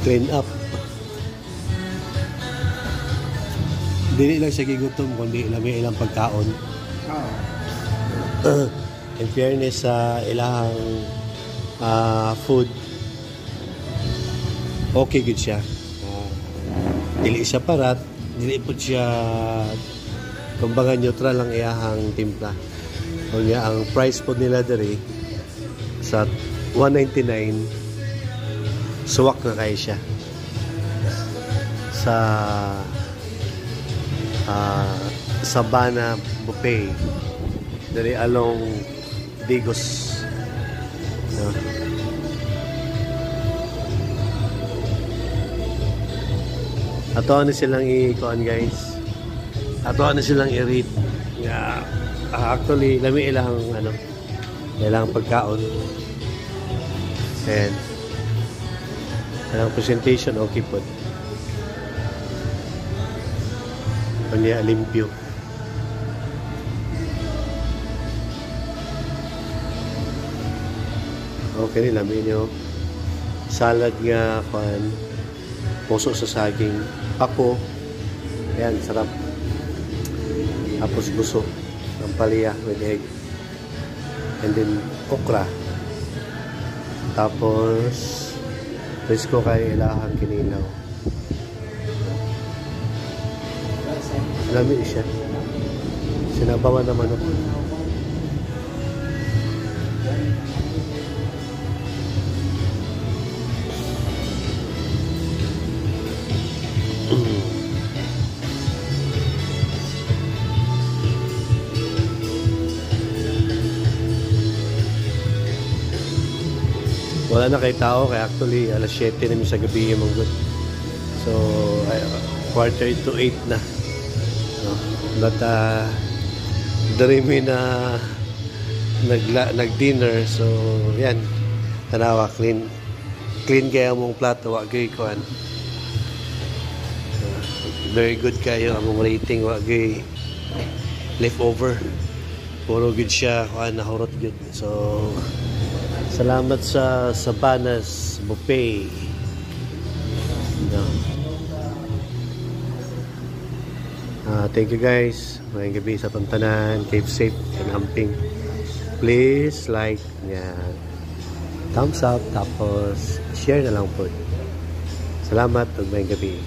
clean up. Dili lang siya gigutom, kundi may ilang pagkaon. In fairness sa ilahang food, okay good siya. Dili siya parat, dili po siya kumbaga neutral lang iyahang timpla. Kaya ang price po nila diri sa $1.99, suwak na kayo siya sa Sabana Buffet dari along Digos, no? Ato ano silang i-kuan guys, ato ano silang i-rate. Yeah. Actually lami ilang ilang pagkaon and ilang presentation okay po. Kanya limpyo. Okay nila nyo. Salad nga kan puso sa saging. Ako. Ayan, sarap. Tapos gusto ng palaya with egg. And then okra. Tapos risko kay ilahang kinilaw. Lami siya. Sinabawan naman ako. Wala na kay tao, kaya actually alas 7 na sa gabi yung good. So, 7:45 na. But dari mi na nag-dinner, so yan, tanawa clean kaya mong plato, wa gyud kuan, very good kayo among rating, wa gyud leftover, puro good siya kuan, nahurot good. So salamat sa Sabana's Buffet, no? Thank you guys. Mayang gabi sa tuntanan. Keep safe and amping. Please like, thumbs up, tapos share na lang po. Salamat at mayang gabi.